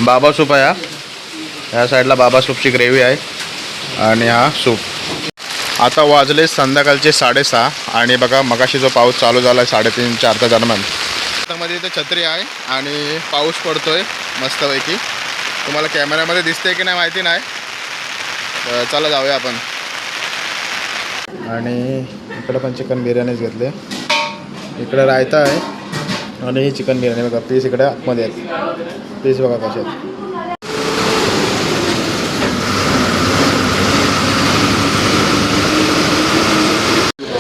बाबा सूप आहे हा. या साईडला बाबा सूपची ग्रेव्ही आहे आणि हा सूप. आता वाजले संध्याकाळचे 6:30 आणि बघा मगाशी जो पाऊस चालू झाला आहे 3:30-4च्या दरम्यान. मध्ये इथे छत्री आहे आणि पाऊस पडतोय मस्तपैकी. तुम्हाला कॅमेऱ्यामध्ये दिसते की नाही माहिती नाही. तर चला जाऊया आपण. आणि इकडं पण चिकन बिर्याणीच घेतले. इकडं रायता आहे आणि ही चिकन बिर्याणी बघा. पीस इकडे आतमध्ये आहेत. पीस बघा कसे आहेत.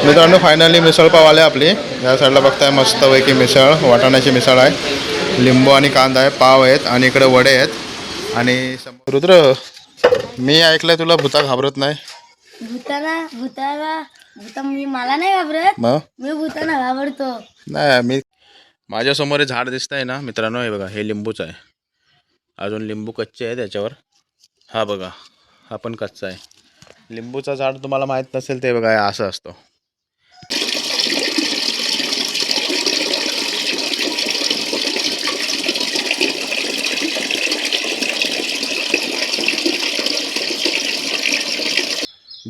मित्रांनो फायनली मिसळपाव आले आपली. या साईडला बघताय मस्तपैकी मिसळ, वाटाण्याची मिसळ आहे, लिंबू आणि कांदा आहे, पाव आहेत आणि इकडे वडे आहेत. आणि रुद्र, मी ऐकलंय तुला भूता घाबरत नाही. भूता मी मला नाही घाबरत. मग मी भूताना घाबरतो. नाही, मी माझ्यासमोर झाड दिसत आहे ना मित्रांनो, हे बघा, हे लिंबूच आहे. अजून लिंबू कच्चे आहे त्याच्यावर. हा बघा, हा पण कच्चा आहे. लिंबूचा झाड तुम्हाला माहीत नसेल ते बघा, असं असतो.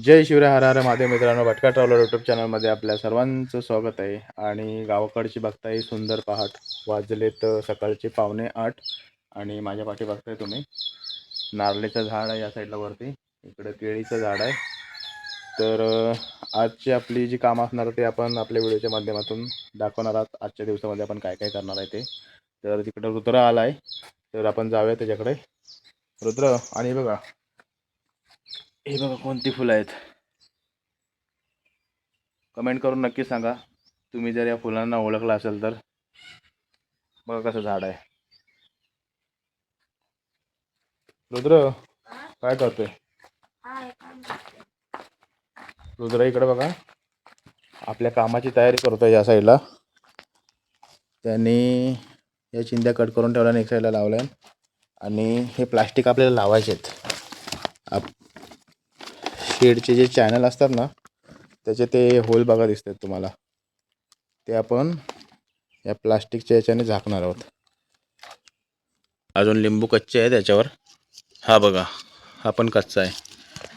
जय शिवराय, हर हर महादेव. मित्रांनो, भटका ट्रॅव्हलर यूट्यूब चॅनलमध्ये आपल्या सर्वांचं स्वागत आहे. आणि गावाकडची बघताय सुंदर पहाट. वाजलेत सकाळचे 7:45 आणि माझ्या पाठी बघताय तुम्ही नारळीचं झाड आहे या साईडला वरती. इकडे केळीचं झाड आहे. तर आजची आपली जी कामं असणार ते आपण आपल्या व्हिडिओच्या माध्यमातून दाखवणार आहोत. आजच्या दिवसामध्ये आपण काय काय करणार आहे ते. तर तिकडं रुद्र आला आहे, तर आपण जाऊया त्याच्याकडे. रुद्र, आणि बघा, हे बघा कोणती फुलं आहेत. कमेंट करून नक्की सांगा तुम्ही जर या फुलांना ओळखलं असेल तर. बघा कसं झाड आहे. रुद्र काय करतोय? रुद्र इकडे बघा, आपल्या कामाची तयारी करतोय. या साईडला त्यांनी या चिंध्या कट करून ठेवल्या आणि एक साईडला लावल्या. आणि हे प्लास्टिक आपल्याला लावायचे आहेत. शेडचे जे चॅनल असतात ना त्याचे ते होल बघा दिसतात तुम्हाला, ते आपण या प्लास्टिकच्या याच्याने झाकणार आहोत. अजून लिंबू कच्चे आहे त्याच्यावर. हा बघा, हा पण कच्चा आहे.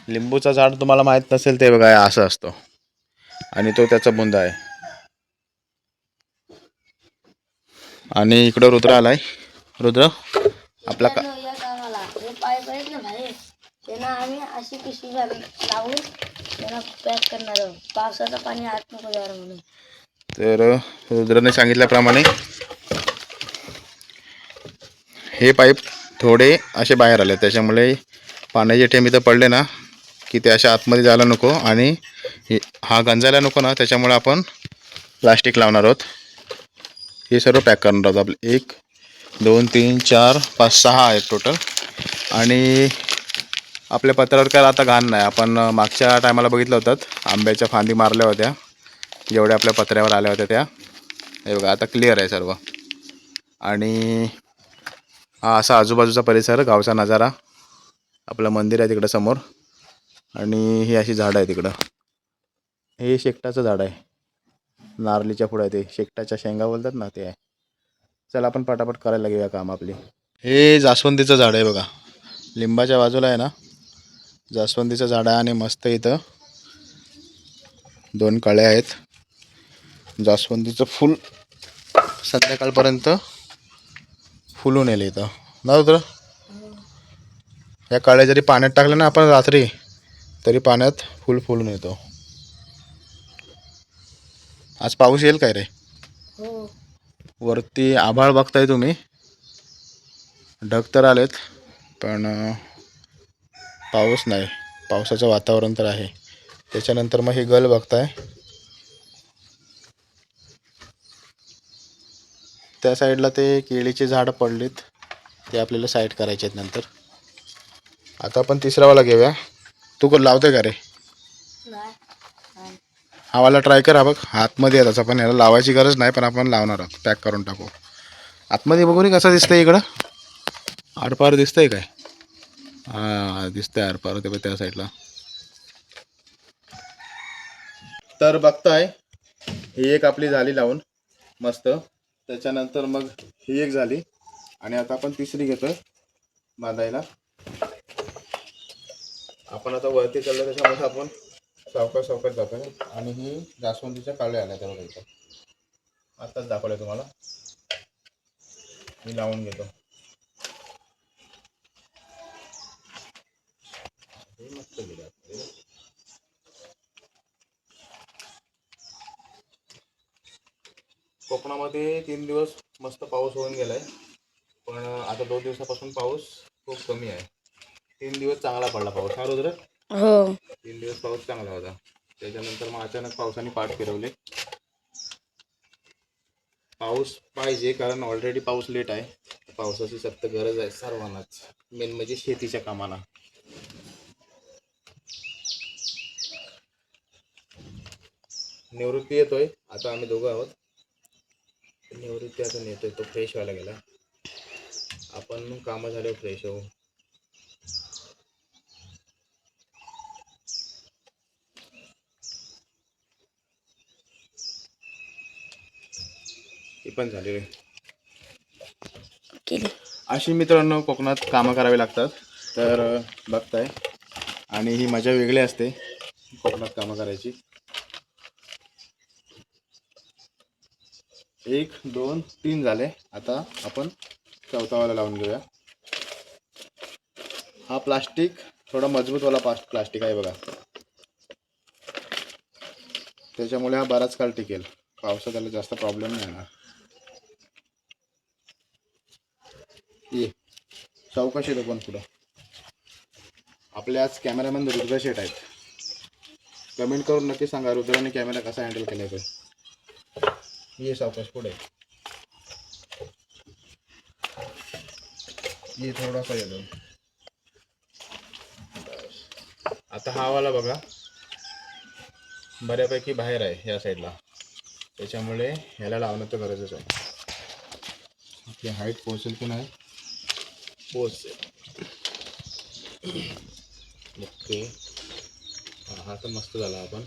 लिंबूचा झाड तुम्हाला माहीत नसेल ते बघा, असं असतो आणि तो त्याचा बुंदा आहे. आणि इकडं रुद्र आलाय. रुद्र आपला पाईप आहेत ना भाई, त्यांना आम्ही अशी पिशवी लावून त्यांना पॅक करणार आहोत. पावसाचं पाणी आत नको जायला म्हणून. तर रुद्रने सांगितल्याप्रमाणे हे पाईप थोडे असे बाहेर आले, त्याच्यामुळे पाण्याचे थेंब इथं पडले ना की ते अशा आतमध्ये जायला नको आणि हा गंजायला नको ना, त्याच्यामुळे आपण प्लास्टिक लावणार आहोत. हे सर्व पॅक करणार आहोत. आपले 1 2 3 4 5 6 आहेत टोटल. आणि आपल्या पत्रावर काय आता घाण नाही. आपण मागच्या टायमाला बघितलं होतं, आंब्याच्या फांदी मारल्या होत्या जेवढ्या आपल्या पत्र्यावर आल्या होत्या त्या. हे बघा आता क्लिअर आहे सर्व. आणि हा असा आजूबाजूचा परिसर, गावचा नजारा. आपलं मंदिर आहे तिकडं समोर आणि ही अशी झाडं आहे तिकडं. हे शेकटाचं झाड आहे, नारळीच्या पुढे ते शेकटाच्या शेंगा बोलतात ना, ते आहे. चला आपण पटापट करायला घेऊया काम आपली. हे जास्वंदीचं झाड आहे बघा, लिंबाच्या बाजूला आहे ना जास्वंदीचं झाड आहे. आणि मस्त इथं 2 कळ्या आहेत. जास्वंदीचं फूल संध्याकाळपर्यंत फुलून येईल इथं ना रुद्र. या कळ्या जरी पाण्यात टाकल्या ना आपण रात्री, तरी पाण्यात फुल फुलून येतो. आज पाऊस येईल काय रे? हो. वरती आभाळ बघताय तुम्ही, ढग तर आलेत पण पाऊस नाही. पावसाचं वातावरण तर आहे. त्याच्यानंतर मग हे गल बघताय, त्या साईडला ते केळीचे झाडं पडलेत, ते आपल्याला साईड करायचे आहेत नंतर. आता आपण तिसरावाला घेऊया. तू लावते का रे? हा वाला ट्राय कर. हा बघ आतमध्ये आहे त्याचा, पण याला लावायची गरज नाही, पण आपण लावणार आहोत. पॅक करून टाकू आतमध्ये. बघू रे कसं दिसतंय. इकडं आरपार दिसतंय काय? हां दिसतंय आरपार, ते त्या साईडला. तर बघताय ही एक आपली झाली लावून मस्त. त्याच्यानंतर मग ही एक झाली आणि आता आपण तिसरी घेतोय. बांधायला. आपण आता वरती चाललो त्याच्यामध्ये आपण सावकाश सावकाश जातोय. आणि ही जास्वंदीच्या काळ्या आल्या तेवढ्या इथं आत्ताच दाखवलं तुम्हाला. मी लावून घेतो. मस्त गेलं. कोकणामध्ये 3 दिवस मस्त पाऊस होऊन गेलाय, पण आता 2 दिवसापासून पाऊस खूप कमी आहे. 3 दिवस चांगला पडला पाऊस. हा रुद्र, हो 3 दिवस पाऊस चांगला होता. त्याच्यानंतर मग अचानक पावसाने पाठ फिरवले. पाऊस पाहिजे कारण ऑलरेडी पाऊस लेट आहे. पावसाची सक्त गरज आहे सर्वांनाच, मेन म्हणजे शेतीच्या कामाला. निवृत्ती येतोय आता, आम्ही दोघं आहोत. निवृत्ती आता नेतोय, तो फ्रेश व्हायला गेला. आपण कामं झाले फ्रेश होऊ. ही पण झाली रे. केली. अशी मित्रांनो कोकणात कामं करावी लागतात. तर बघताय, आणि ही मजा वेगळी असते कोकणात कामं करायची. 1 2 3 झाले. आता आपण चौथावाला लावून घेऊया. हा प्लास्टिक थोडा मजबूतवाला प्लास्टिक आहे बघा, त्याच्यामुळे हा बराच काळ टिकेल. पावसात त्याला जास्त प्रॉब्लेम नाही येणार. ये चौकशी येतो पण पुढं. आपले आज कॅमेरामॅन रुद्र शेट आहेत. कमेंट करून नक्की सांगा रुद्राने कॅमेरा कसा हँडल केला आहे. ये सावकाश पुढे ये, थोडासा येतो. आता हा वाला बघा बऱ्यापैकी बाहेर आहे या साईडला, त्याच्यामुळे ह्याला लावणं तर गरजच आहे. आपली हाईट पोहोचेल की नाही, पोहोचेल. ओके, हा तर मस्त झाला. आपण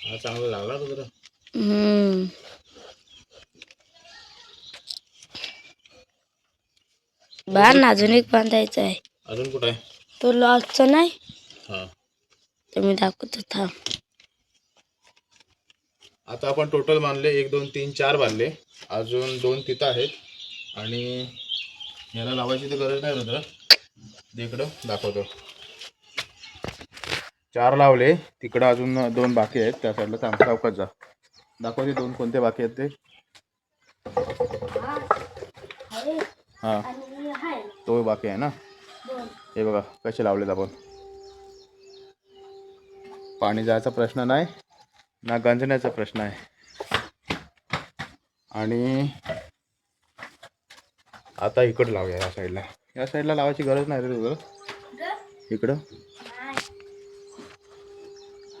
हा चांगला लागला तुझा. बाहेर ना अजून एक बांधायचा आहे. अजून कुठं आहे तो लॉकचा नाही. हा, ते मी दाखवतो थांब. आता आपण टोटल बांधले 1 2 3 4 बांधले. अजून 2 तिथं आहेत. आणि याला लावायची तर गरज नाही रुद्र, इकडं दाखवतो. 4 लावले, तिकडं अजून 2 बाकी आहेत. त्या साईडला चौकात जा, दाखवते 2 कोणते बाकी आहेत ते. हां तो बाकी आहे ना. हे बघा कसे लावलेत आपण. पाणी जायचा प्रश्न नाही ना, गंजण्याचा प्रश्न आहे. आणि आता इकडं लावूया या साईडला. या साईडला लावायची गरज नाही रे तुझं, इकडं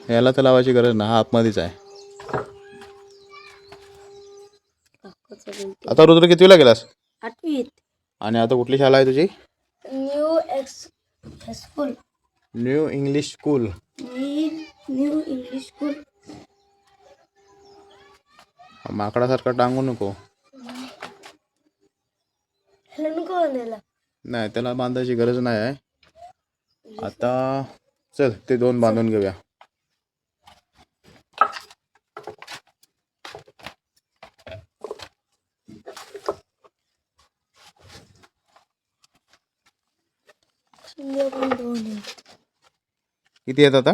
याला तर लावायची गरज नाही, हा आतमध्येच आहे. आता रुद्र कितवीला गेलास? 8वीत. आणि आता कुठली शाळा आहे तुझी? New school. New English school. New English school. माकडासारखा टांगू नको. नाही, त्याला बांधायची गरज नाही आहे आता. चल ते 2 बांधून घेऊया. किती आहेत आता?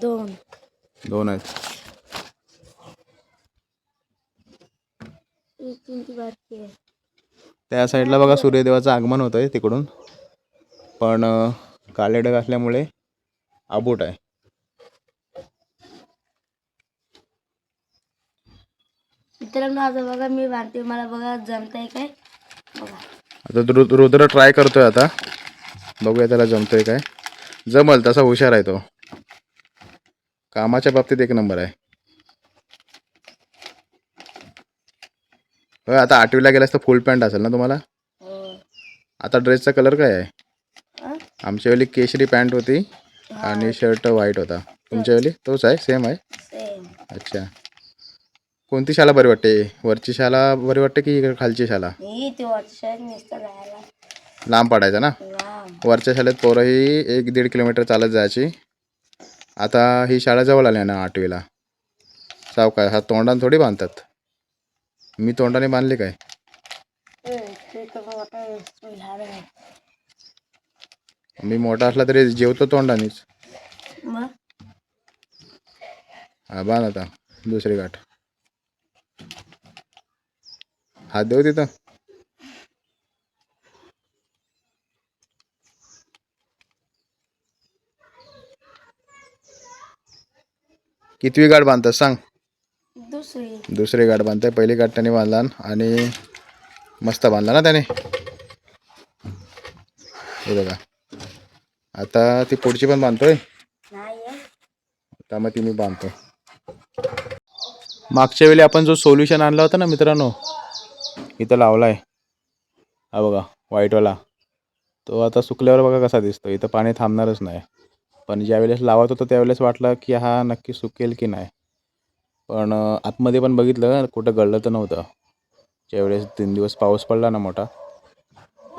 2 आहेत. त्या साईडला बघा सूर्यदेवाचं आगमन होत आहे तिकडून, पण काळे ढग असल्यामुळे आबूट आहे. मित्रांनो आता बघा मी बांधते, मला बघा जमतंय काय बघा. आता रुद्र ट्राय करतोय. आता बघूया त्याला जमतोय काय. जमल तसा हुशार आहे तो, कामाच्या बाबतीत 1 नंबर आहे. आता 8वीला गेलास तर फुल पॅन्ट असेल ना तुम्हाला. आता ड्रेसचा कलर काय आहे? आमच्या वेळी केशरी पॅन्ट होती आणि शर्ट व्हाईट होता. तुमच्या वेळी तोच आहे, सेम आहे. अच्छा, कोणती शाळा बरी वाटते? वरची शाळा बरी वाटते की खालची शाळा? ही ती वर्षात नुसतं जायला लांब पडायचा ना. लांब. वरच्या शाळेत पोरंही 1-1.5 किलोमीटर चालत जायची. आता ही शाळा जवळ आली ना 8वीला. सावकाश हा तोंडाने थोडी बांधतात. मी तोंडाने बांधले काय? ते तर मोठा झाड आहे. मी मोठा असला तरी जेवतो तोंडानेच. मग हा बांध आता दुसरी गाठ. हात देऊ तिथं. कितवी गाठ बांधतात सांग? दुसरी गाठ बांधताय. पहिली गाठ त्याने बांधला आणि मस्त बांधला ना त्याने. हे बघा आता ती पुढची पण बांधतोय. नाही आहे. आता मग ती मी बांधतो. मागच्या वेळी आपण जो सोल्युशन आणला होता ना मित्रांनो, इथं लावलाय हा बघा व्हाईटवाला, तो आता सुकल्यावर बघा कसा दिसतो. इथं पाणी थांबणारच नाही. पण ज्यावेळेस लावत होतो त्यावेळेस वाटलं की हा नक्की सुकेल की नाही, पण आतमध्ये पण बघितलं कुठं गळलं तर नव्हतं. ज्यावेळेस 3 दिवस पाऊस पडला ना मोठा,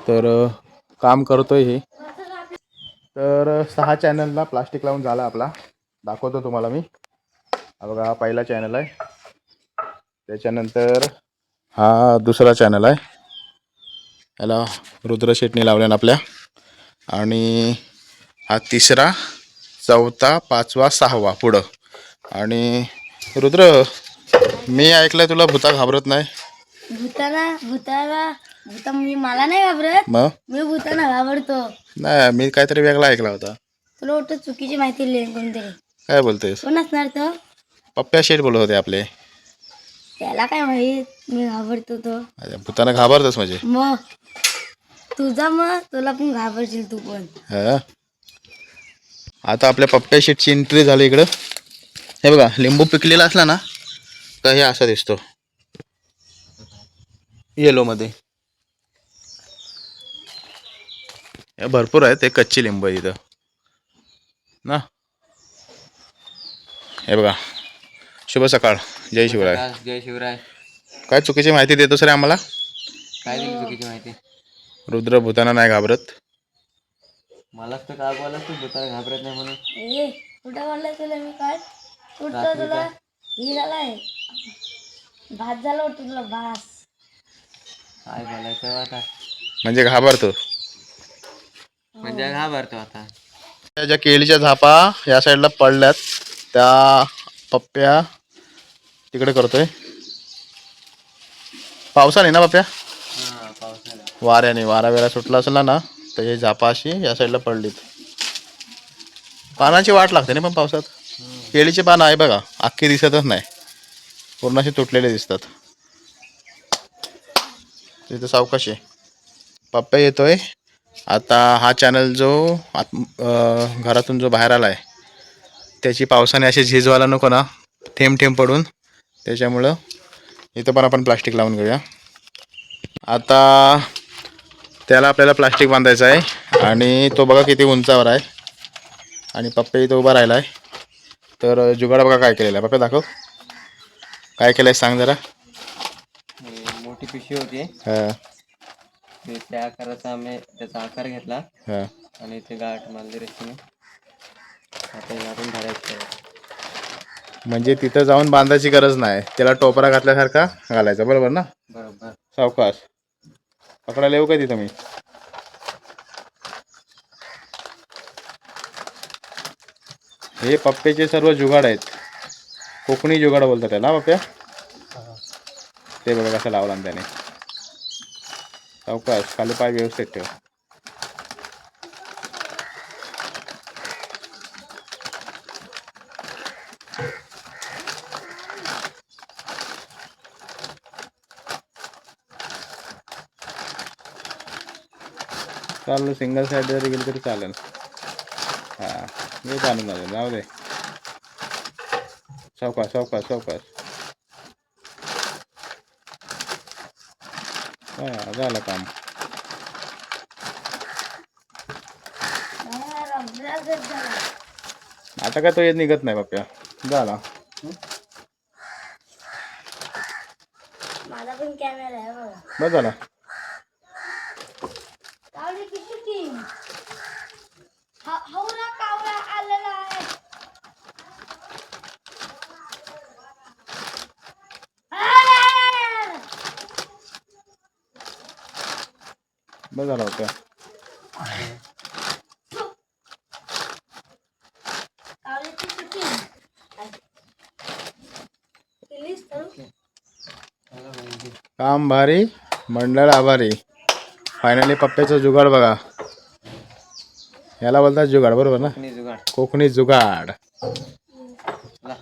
तर काम करतोय हे. तर 6 चॅनलला प्लास्टिक लावून झाला आपला. दाखवतो तुम्हाला मी. हा बघा हा पहिला चॅनल आहे, त्याच्यानंतर हा दुसरा चॅनल आहे, याला रुद्र शेटणी लावल्या ना आपल्या, आणि हा तिसरा, चौथा, पाचवा, 6वा पुढं. आणि रुद्र, मी ऐकलंय तुला भूता घाबरत नाही. भूता मी मला नाही घाबरत. मग मी भूताना घाबरतो. नाही, मी काहीतरी वेगळा ऐकला होता. तुला वाटतं चुकीची माहिती लिहिली कोणतरी. काय बोलतेस? कोण असणार तो? पप्प्या शेठ बोलत होते आपले. त्याला काय माहित मी घाबरतो तो. अरे भूताना घाबरतस म्हणजे? मग तुला पण घाबरशील तू पण. हा. आता आपल्या पप्प्या शेठची एंट्री झाली इकडं. हे बघा लिंबू पिकलेला असला ना तर हे असा दिसतो येलोमध्ये. हे भरपूर आहेत, ते कच्ची लिंबू आहे इथं ना. हे बघा. शुभ सकाळ. जय शिवराय. जय शिवराय. काय चुकीची माहिती देतोस रे आम्हाला? काय दिली चुकीची माहिती? रुद्र भूताना नाही घाबरत. मलाच तर काय बोलास तू भूताला घाबरत नाही म्हणून. कुठं बोललाय तुला मी काय? कुठं तुला ही झालाय भात झाला वाटतं तुला भास. काय बोलायचं आता? म्हणजे घाबरतो. म्हणजे घाबरतो आता. त्या ज्या केळीच्या झापा या साईडला पडल्यात त्या पप्प्या तिकडे करतोय. पावसाने ना पप्प्या? हा पावसाळ्यात. वाऱ्याने, वारा वेळा सुटला असला ना तर हे झापा अशी या साईडला पडलीत. पानाची वाट लागते ना पण पावसात. केळीचे पानं आहे बघा, अख्खी दिसतच नाही, पूर्ण असे तुटलेले दिसतात. तिथं सावकाश आहे. पप्प्या येतोय आता. हा चॅनल जो घरातून जो बाहेर आला आहे त्याची पावसाने अशी झीज व्हायला नको ना, थेंब थेंब पडून. त्याच्यामुळं इथं पण आपण प्लास्टिक लावून घेऊया. आता त्याला आपल्याला प्लास्टिक बांधायचं आहे आणि तो बघा किती उंचावर आहे आणि पप्पा इथं उभा राहिला आहे. तर जुगाड बघा काय केलेलं आहे. पप्पा दाखव काय केलं आहे सांग जरा. मोठी पिशवी होती, हां त्या आकाराचा आम्ही त्याचा आकार घेतला हां. आणि ते गाठ मारली रस्त्याने. आता घालून धरायचं. म्हणजे तिथं जाऊन बांधायची गरज नाही, त्याला टोपरा घातल्यासारखा घालायचा. बरोबर ना? बरोबर. सावकाश पकडायला येऊ का तिथं मी? हे पप्प्याचे सर्व जुगाड आहेत. कोकणी जुगाड बोलतात त्याला पप्प्या. ते बघा कसं लावला त्याने. सावकाश खाली पाय व्यवस्थित ठेव. चालेल, सिंगल साईड जरी गेली तरी चालेल. हां मी चालून जाऊ जाऊ दे. सावकाश सावकाश सावकाश. हां झालं काम. आता काय तो येत निघत नाही पप्प्या. झाला. माझा पण कॅमेरा आहे बघा. बस झाला. कावळे किती टीम हवरा कावळा आलेला आहे. बस झाला होता. कावळ्याची किती केलीस तर काम भारी, मंडळ आभारी. फायनली पप्प्याचं जुगाड बघा. याला बोलतात जुगाड, बरोबर ना? जुगाड. कोकणी जुगाड. ला.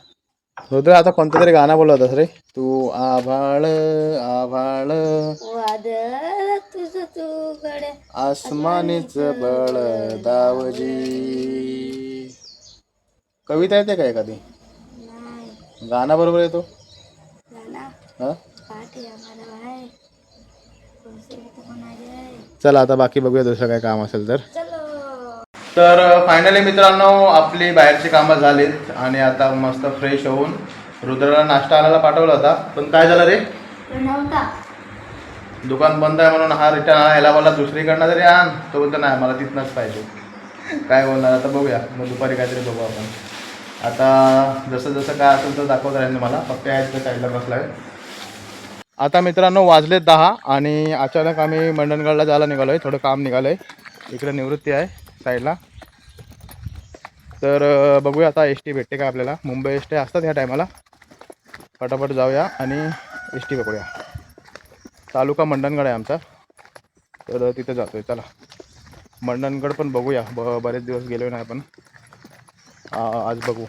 रुद्र आता कोणतं तरी गाणं बोलत होतास रे तू. आभाळ आभाळ वादळ तुझं तू गड्या आसमानीच बळ दावजी. कविता येते का एखादी? नाही गाणं बरोबर येतो. गाणं हा पाठी आम्हाला आहे कोणते गीत म्हणाले आहे. चला आता बाकी बघूया दुसरं काय काम असेल तर. चलो तर फायनली मित्रांनो आपली बाहेरची कामं झालीत आणि आता मस्त फ्रेश होऊन रुद्राला नाश्ता आणायला पाठवला होता. पण काय झालं रे, नव्हता दुकान बंद आहे म्हणून हा रिटर्न आला. ह्याला बोलला दुसरीकडनं तरी आण, तो बोलतो नाही मला तिथनंच पाहिजे. काय बोलणार आता बघूया. मग दुपारी काहीतरी बघू आपण. आता जसं जसं काय असेल तर दाखवत राहील मला. पप्पे आहेत तर साईडला बसला आहे. आता मित्रांनो वाजलेत 10 आणि अचानक आम्ही मंडणगडला जायला निघालो आहे. थोडं काम निघालं आहे. इकडे निवृत्ती आहे साईडला. तर बघूया आता एस टी भेटते का आपल्याला. मुंबई एस टी असतात ह्या टायमाला. पटापट जाऊया आणि एस टी पकडूया. तालुका मंडणगड आहे आमचा, तर तिथे जातो आहे. चला मंडणगड पण बघूया. बरेच दिवस गेलो नाही आपण. आज बघू.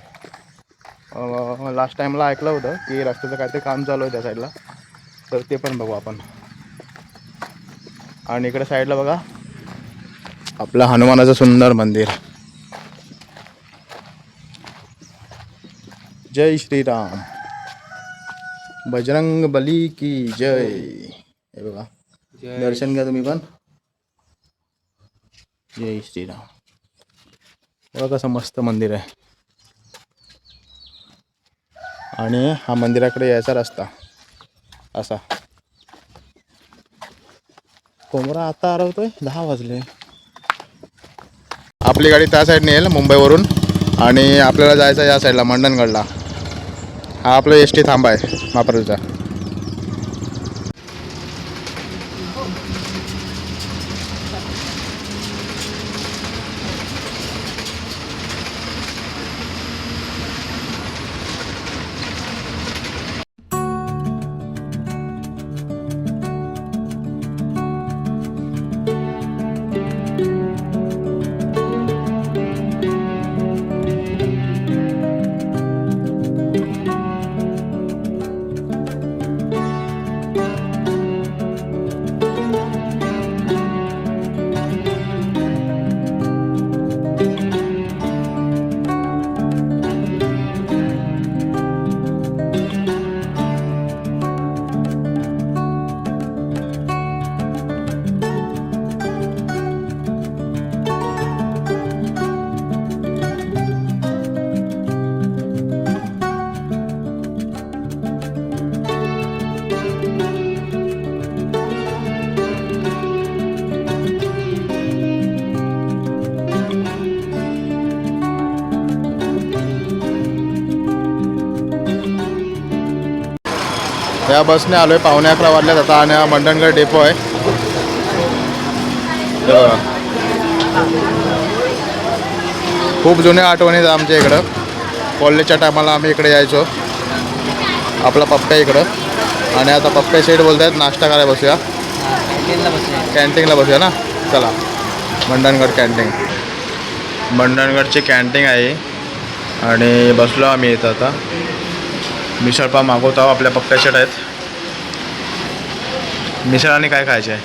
लास्ट टाईमला ऐकलं होतं की रस्त्याचं काहीतरी काम चालू आहे त्या साईडला, तर ते पण बघू आपण. आणि इकडे साईडला बघा आपलं हनुमानाचं सुंदर मंदिर. जय श्रीराम, बजरंग बली की जय. हे बघा दर्शन घ्या तुम्ही पण. जय श्रीराम. बघा कसं मस्त मंदिर आहे. आणि हा मंदिराकडे यायचा रस्ता असा. कोमरा आता आरवतोय. 10 वाजले. आपली गाडी त्या साईडने येईल मुंबईवरून आणि आपल्याला जायचं या साईडला मंडणगडला. हा आपला एस टी थांबा आहे मापरचा. या बसने आलोय. 11:15 वाजल्यात आता आणि हा मंडणगड डेपो आहे. खूप जुन्या आठवणी आहेत आमच्या इकडं. कॉलेजच्या टायमाला आम्ही इकडे यायचो. आपला पप्प्या इकडं. आणि आता पप्प्या साईड बोलत आहेत नाश्ता करायला बसूया. कॅन्टीनला बसूया ना. चला मंडणगड कॅन्टीन. मंडणगडची कॅन्टीन आहे आणि बसलो आम्ही इथं. आता मिसळपाव मागवतो आहोत. आपल्या पप्प्या सेट आहेत. मिसळ आणि काय खायचे आहे?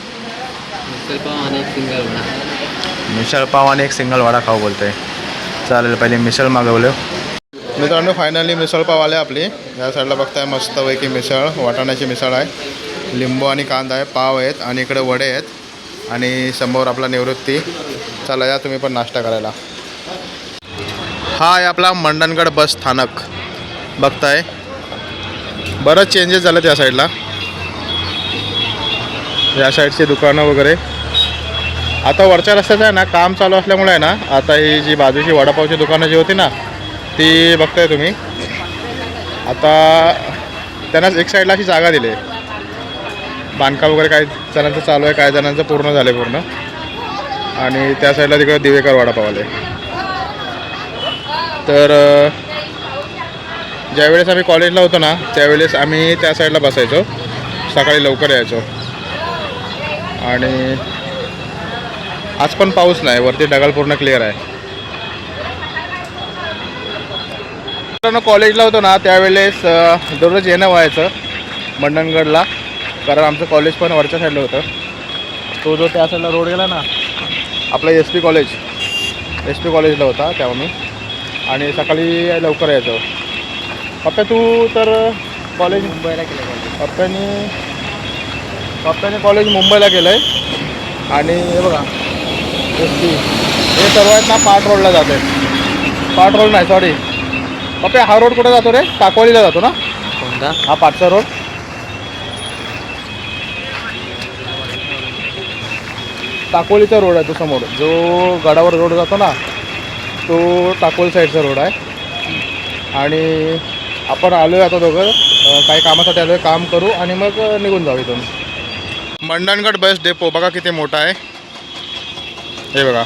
मिसळपाव आणि एक सिंगल वडा खाऊ बोलते. चालेल पहिले मिसळ मागवलं. मित्रांनो फायनली मिसळपाव आले आपली. या साईडला बघताय मस्तपैकी मिसळ. वाटाण्याची मिसळ आहे. लिंबू आणि कांदा आहे. पाव आहेत आणि इकडे वडे आहेत आणि समोर आपला निवृत्ती. चला या तुम्ही पण नाश्ता करायला. हा आहे आपला मंडणगड बस स्थानक. बघताय बरंच चेंजेस झालं त्या साईडला. या साईडची दुकानं वगैरे. आता वरच्या रस्त्याचं आहे ना काम चालू असल्यामुळे आहे ना, आता ही जी बाजूची वडापावची दुकानं जी होती ना ती बघताय तुम्ही. आता त्यांना एक साईडला अशी जागा दिली आहे. बांधकाम वगैरे काही जणांचं चालू आहे, काही जणांचं पूर्ण झालं आहे पूर्ण. आणि त्या साईडला तिकडे दिवेकर वडापाव आले. तर ज्यावेळेस आम्ही कॉलेजला होतो ना त्यावेळेस आम्ही त्या साईडला बसायचो, सकाळी लवकर यायचो. आणि आज पण पाऊस नाही, वरती ढगाळ पूर्ण क्लिअर आहे. कॉलेजला होतो ना त्यावेळेस दररोज येणं व्हायचं मंडणगडला, कारण आमचं कॉलेज पण वरच्या साईडला होतं. तो जो त्या साईडला रोड गेला ना आपला एस पी कॉलेजला होता तेव्हा मी. आणि सकाळी लवकर यायचो. पप्पा तू तर कॉलेज मुंबईला केलं. पप्पाने कॉलेज मुंबईला केलं आहे. आणि हे बघा एस पी हे सर्व आहेत ना पाट रोडला जाते. पाट रोड नाही सॉरी पप्पा, हा रोड कुठे जातो रे? टाकवलीला जातो ना कोणता? हा पाटचा रोड. टाकोलीचा रोड आहे तो समोर, जो गडावर रोड जातो ना तो टाकोली साईडचा रोड आहे. आणि आपण आलो आहे आता दोघं काही कामासाठी आलो आहे, काम करू आणि मग निघून जाऊ इथून. मंडणगड बस डेपो बघा किती मोठा आहे. हे बघा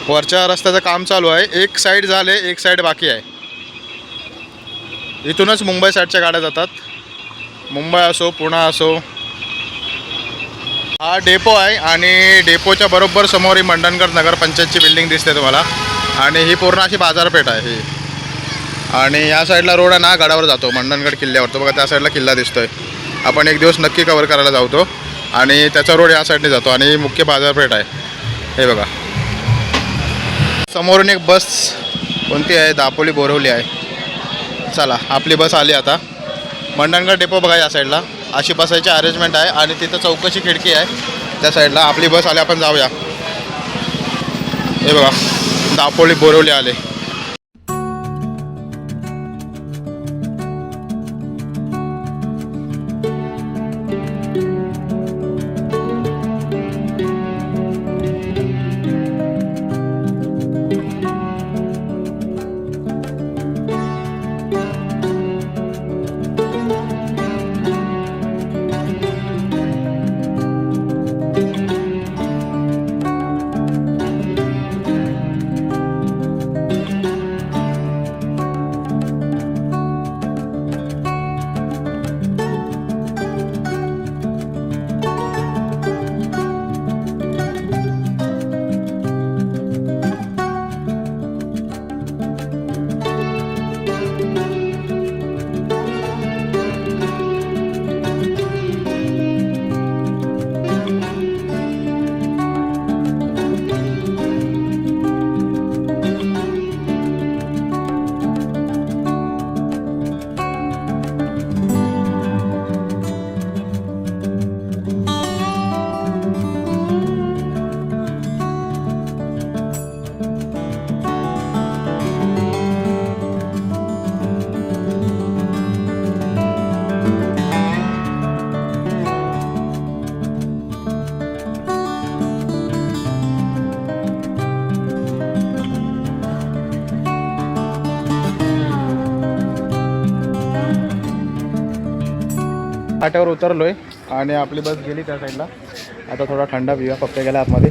वरच्या रस्त्याचं काम चालू आहे. एक साईड झाले, एक साईड बाकी आहे. इथूनच मुंबई साईडच्या गाड्या जातात, मुंबई असो पुणे असो. हा डेपो आहे आणि डेपोच्या बरोबर समोर ही मंडणगड नगरपंचायतची बिल्डिंग दिसते तुम्हाला. आणि ही पूर्ण अशी बाजारपेठ आहे ही. आणि या साईडला रोड आहे ना गडावर जातो, मंडणगड किल्ल्यावर. तो बघा त्या साईडला किल्ला दिसतोय. आपण एक दिवस नक्की कवर करायला जातो. आणि त्याचा रोड या साईडने जातो आणि ही मुख्य बाजारपेठ आहे. हे बघा समोरून एक बस कोणती आहे, दापोली बोरवली आहे. चला आपली बस आली आता. मंडणगड डेपो बघा या साईडला अशी बसायची अरेंजमेंट आहे. आणि तिथं चौकशी खिडकी आहे त्या साईडला. आपली बस आली, आपण जाऊया. हे बघा दापोली बोरवली आले. फाट्यावर उतरलोय आणि आपली बस गेली त्या साईडला. आता थोडा थंडा पिऊया. पप्पा गेला आतमध्ये.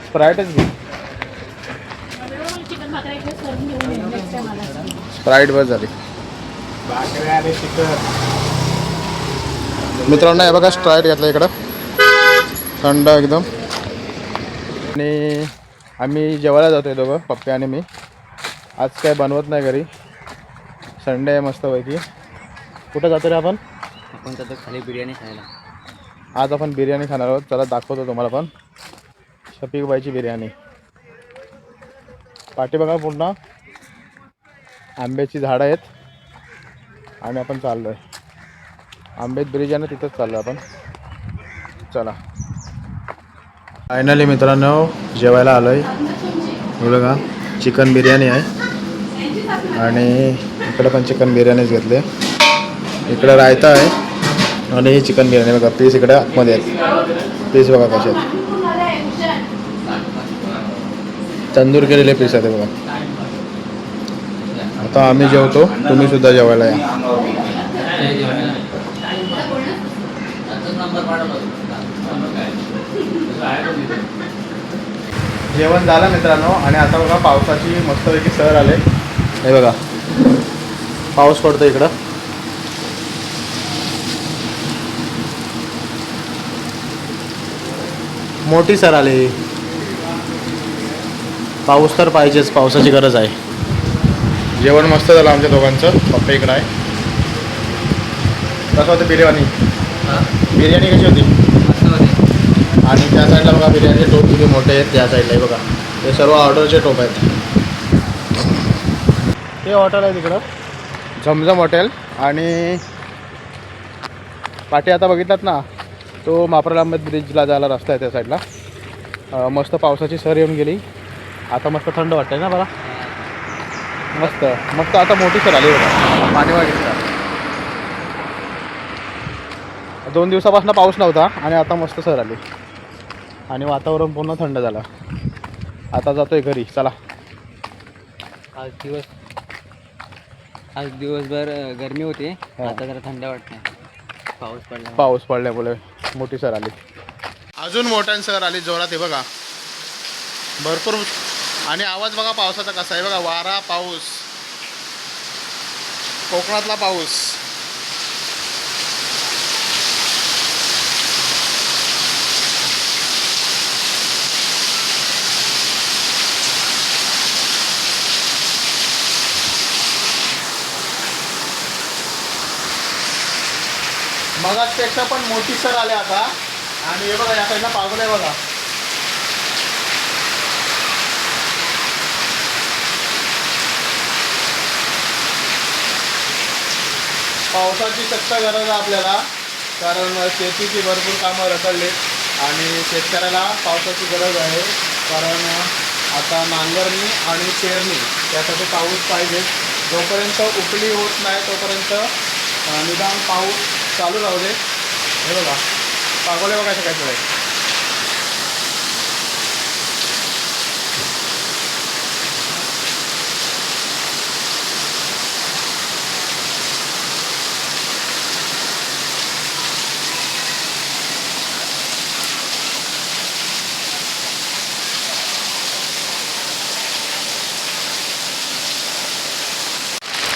स्प्राईटच घेऊ. स्प्राईट बस झाली मित्रांनो. हे बघा स्प्राईट घेतला इकडं थंड एकदम. आणि आम्ही जेवायला जातो आहे दोघं, पप्पा आणि मी. आज काय बनवत नाही घरी, संडे आहे मस्तपैकी. कुठं जातो रे आपण? आपण तर खाली बिर्याणी खायला. आज आपण बिर्याणी खाणार आहोत. चला दाखवतो तुम्हाला पण. शफीकबाईची बिर्याणी. पाठी बघा पूर्ण आंब्याची झाडं आहेत. आणि आपण चाललो आहे आंबेत ब्रिज आहे ना तिथंच चाललो आपण. चला फायनली मित्रांनो जेवायला आलो आहे. हे बघा चिकन बिर्याणी आहे. आणि इकडं पण चिकन बिर्याणीच घेतली. इकडं रायता आहे आणि ही चिकन बिर्याणी बघा, पीस इकडे आतमध्ये आहेत. पीस बघा कसे आहेत, तंदूर केलेले पीस आहेत बघा. आता आम्ही जेवतो, तुम्ही सुद्धा जेवायला या. जेवण झालं मित्रांनो, आणि आता बघा पावसाची मस्तपैकी सहर आले. हे बघा पाऊस पडतो इकडं. मोठी सर आली. पाऊस तर पाहिजेच, पावसाची गरज आहे. जेवण मस्त झालं आमच्या दोघांचं. पप्पा इकडं आहे. कसं होतं बिर्याणी? बिर्याणी कशी होती? आणि त्या साईडला बघा बिर्याणीचे टोप किती मोठे आहेत. त्या साईडला बघा, हे सर्व ऑर्डरचे टोप आहेत. हे हॉटेल आहे तिकडं, झमझम हॉटेल. आणि पाठी आता बघितलात ना, तो मापराल अहमद ब्रिजला जायला रस्ता आहे त्या साईडला. मस्त पावसाची सर येऊन गेली. आता मस्त थंड वाटतंय ना बघा. मस्त मस्त आता मोठी सर आली बघा. पाणी वागितलं. 2 दिवसापासून पाऊस नव्हता आणि आता मस्त सर आली आणि वातावरण पूर्ण थंड झालं. आता जातोय घरी. चला. आज दिवसभर गरमी होती. आता जरा थंड वाटते. पाऊस पडल्यामुळे मोठी सर आली. अजून मोठ्यान सर आली जोरात आहे बघा. भरपूर. आणि आवाज बघा पावसाचा कसा आहे बघा. वारा, पाऊस, कोकणातला पाऊस. मगाचपेक्षा पण मोठी सर आले आता. आणि हे बघा या साईडला पागल आहे बघा. पावसाची सक्त गरज आहे आपल्याला, कारण शेतीची भरपूर कामं रखडलेत आणि शेतकऱ्याला पावसाची गरज आहे. कारण आता नांगरणी आणि पेरणी त्यासाठी पाऊस पाहिजे. जोपर्यंत उपली होत नाही तोपर्यंत निदान पाऊस चालू राहू दे. हे बघा पागोले बघा काय आहे.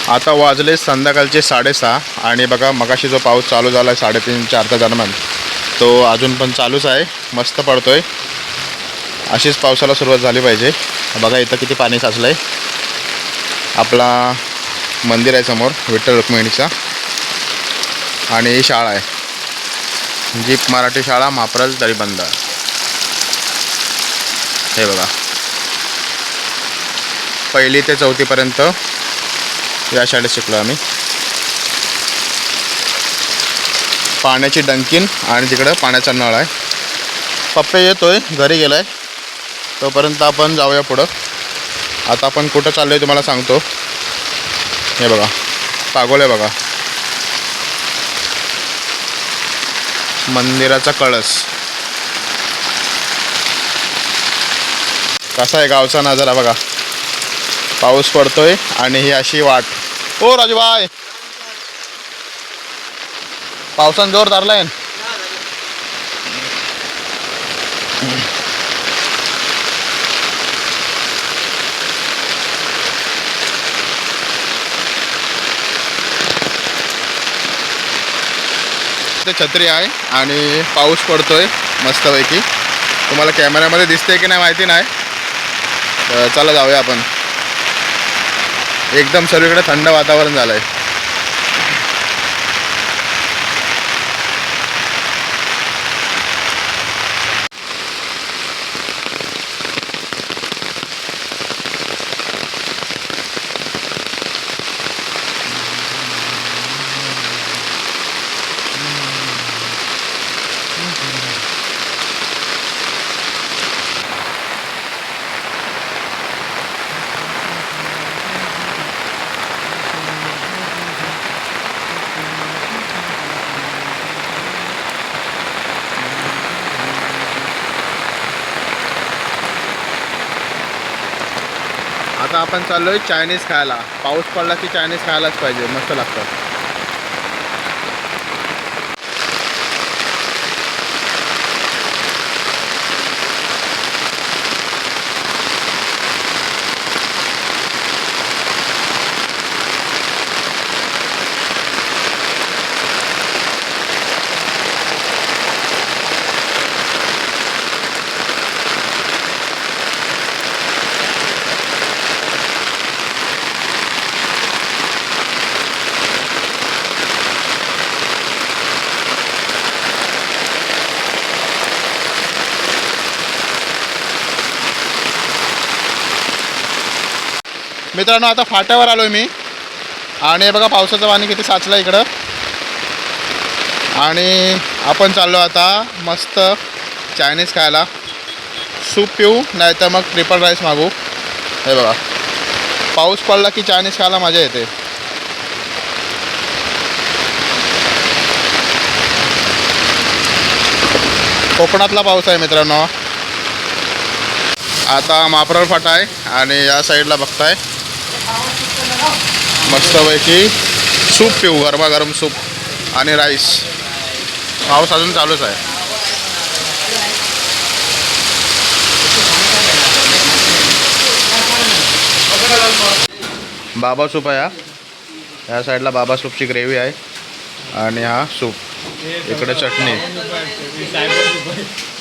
आता वाजले संध्याकाळचे 6:30 आणि बघा मगाशी जो पाऊस चालू झाला आहे 3:30-4च्या दरम्यान, तो अजून पण चालूच आहे. मस्त पडतोय. अशीच पावसाला सुरुवात झाली पाहिजे. बघा इथं किती पाणी साचलं आहे. आपला मंदिर आहे समोर विठ्ठल रुक्मिणीचा. आणि ही शाळा आहे जीप मराठी शाळा मापरल दरीबंद. हे बघा 1ली ते 4थीपर्यंत या शाळेत शिकलो आम्ही. पाण्याची डंकीन आणि तिकडं पाण्याचा नळ आहे. पप्पा येतोय, घरी गेलाय. तोपर्यंत आपण जाऊया पुढं. आता आपण कुठं चाललो आहे तुम्हाला सांगतो. हे बघा पागोले बघा, मंदिराचा कळस. कसा आहे गावचा नजारा बघा. पाऊस पडतोय आणि ही अशी वाट. ओ राजूभाई, पावसानं जोर धरलाय. ते छत्री आहे आणि पाऊस पडतोय मस्तपैकी. तुम्हाला कॅमेऱ्यामध्ये दिसते की नाही माहिती नाही. तर चला जाऊया आपण. एकदम सर्वीकडे थंड वातावरण झालं आहे. आता आपण चाललोय चायनीज खायला. पाऊस पडला की चायनीज खायलाच पाहिजे, मस्त लागतं. मित्रांनो आता फाट्यावर आलोय मी आणि हे बघा पावसाचं पाणी किती साचलं इकडं. आणि आपण चाललो आता मस्त चायनीज खायला. सूप पिऊ नाही तर मग ट्रिपल राईस मागू. हे बघा पाऊस पडला की चायनीज खायला मजा येते. कोकणातला पाऊस आहे मित्रांनो. आता मापराळ फाटा आहे आणि या साईडला बघताय मस्तपैकी सूप पिऊ, गरमागरम सूप आणि राईस. पाऊस अजून चालूच आहे. बाबा सूप आहे. या साईडला बाबा सूपची ग्रेव्ही आहे आणि हा सूप, इकडे चटणी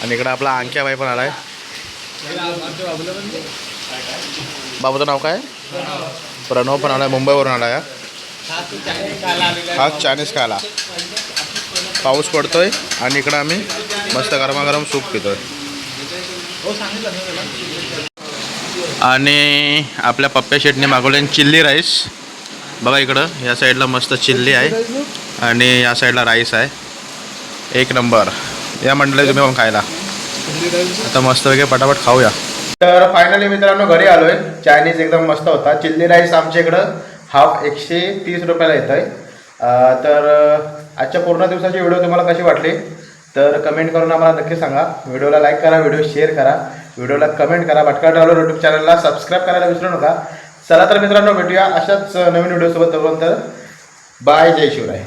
आणि इकडे आपला अंक्या बाई पण आलाय. बाबाचं नाव काय? प्रणव पण आला, मुंबईवरून आला. या हा चायनीज खायला. पाऊस पडतोय आणि इकडं आम्ही मस्त गरमागरम सूप पितोय. आणि आपल्या पप्प्या शेटने मागवले चिल्ली राईस. बघा इकडं या साईडला मस्त चिल्ली आहे आणि या साईडला राईस आहे. एक नंबर. या म्हटलं तुम्ही पण खायला. आता मस्त वगैरे पटापट खाऊया. तर फायनली मित्रांनो घरी आलोय. चायनीज एकदम मस्त होता. चिल्ली राईस आमच्या इकडं हाफ 130 रुपयाला येत आहे. तर आजच्या पूर्ण दिवसाची व्हिडिओ तुम्हाला कशी वाटली तर कमेंट करून आम्हाला नक्की सांगा. व्हिडिओला लाईक करा, व्हिडिओ शेअर करा, व्हिडिओला कमेंट करा. भटका ट्रॅव्हलर यूट्यूब चॅनलला सबस्क्राईब करायला विसरू नका. चला तर मित्रांनो भेटूया अशाच नवीन व्हिडिओसोबत. तोपर्यंत बाय, जय शिवराय.